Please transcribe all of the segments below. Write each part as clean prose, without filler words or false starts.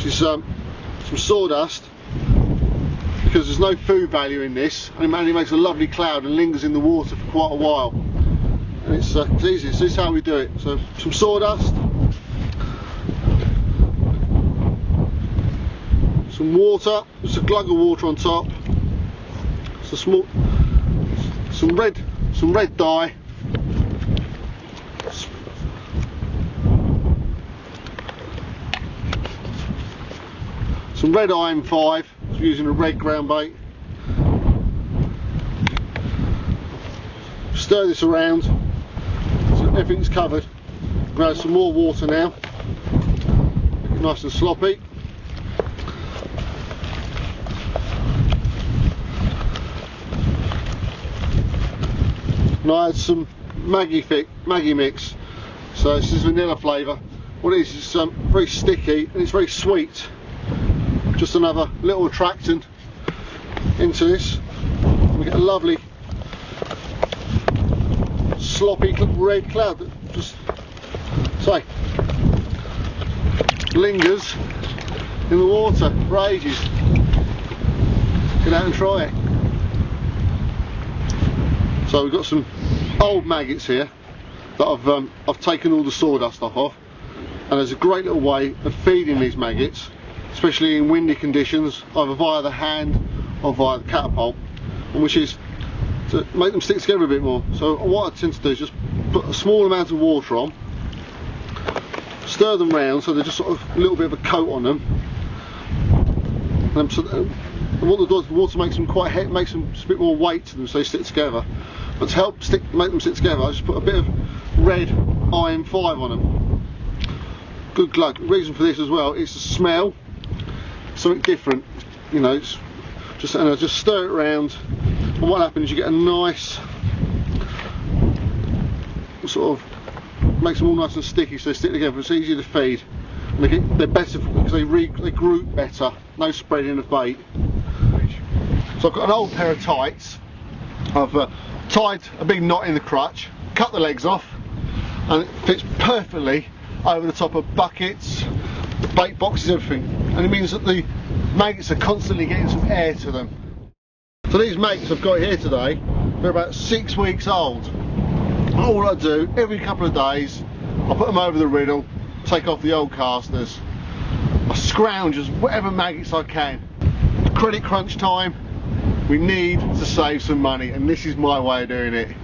which is some sawdust, because there's no food value in this, and it only makes a lovely cloud and lingers in the water for quite a while. And it's easy. So this is how we do it. So some sawdust, some water, just a glug of water on top, some red dye, some red iron 5, using a red ground bait. Stir this around so everything's covered. We'll add some more water now, nice and sloppy. And I add some Maggi mix. So this is vanilla flavour. What it is, it's very sticky and it's very sweet. Just another little attractant into this. We get a lovely sloppy red cloud that just lingers in the water for ages. Get out and try it. So we've got some old maggots here that I've taken all the sawdust off of, and there's a great little way of feeding these maggots, especially in windy conditions, either via the hand or via the catapult, and which is to make them stick together a bit more. So what I tend to do is just put a small amount of water on, stir them round so they're just sort of a little bit of a coat on them, and what the water makes them quite heavy, makes them a bit more weight to them so they stick together. But to help make them stick together, I just put a bit of red iron 5 on them. Good glug. The reason for this as well is the smell, something different, you know. It's just, and I just stir it around, and what happens is you get a nice sort of, makes them all nice and sticky so they stick together. It's easier to feed, and they're better because they group better, no spreading of bait. So I've got an old pair of tights. I've tied a big knot in the crutch, cut the legs off, and it fits perfectly over the top of buckets, bait boxes, everything. And it means that the maggots are constantly getting some air to them. So these maggots I've got here today, they're about 6 weeks old. All I do, every couple of days, I put them over the riddle, take off the old casters, I scrounge as whatever maggots I can. Credit crunch time, we need to save some money, and this is my way of doing it.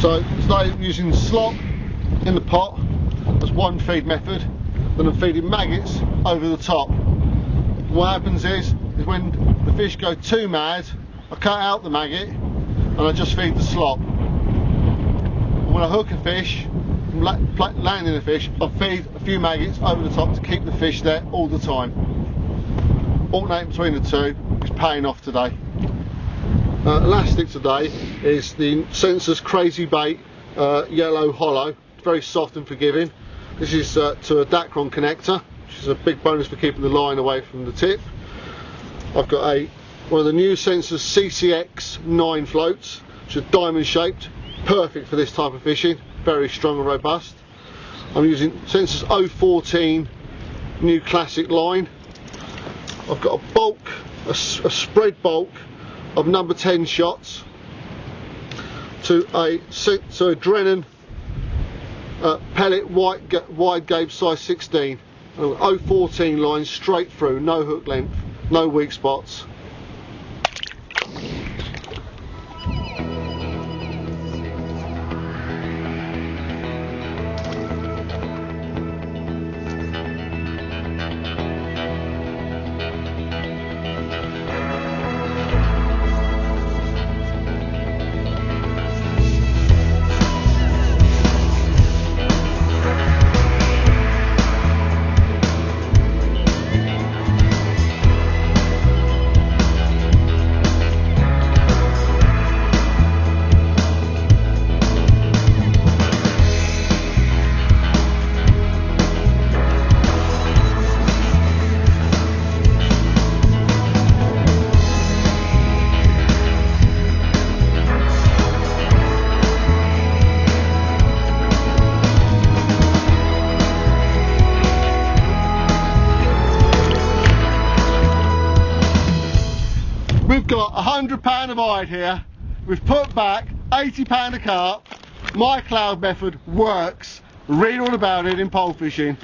So today I'm using slop in the pot as one feed method, then I'm feeding maggots over the top. What happens is when the fish go too mad, I cut out the maggot and I just feed the slop. When I hook a fish, landing a fish, I feed a few maggots over the top to keep the fish there all the time. Alternate between the two is paying off today. Last stick today is the Sensor's Crazy Bait Yellow Hollow. It's very soft and forgiving. This is to a Dacron connector, which is a big bonus for keeping the line away from the tip. I've got one of the new Sensor's CCX 9 floats, which are diamond shaped, perfect for this type of fishing, very strong and robust. I'm using Sensor's 014 new classic line. I've got a bulk, a spread bulk of number 10 shots to a Drennan pellet wide gauge size 16. 014 line straight through, no hook length, no weak spots. £100 of hide here. We've put back £80 of carp. My cloud method works. Read all about it in pole fishing.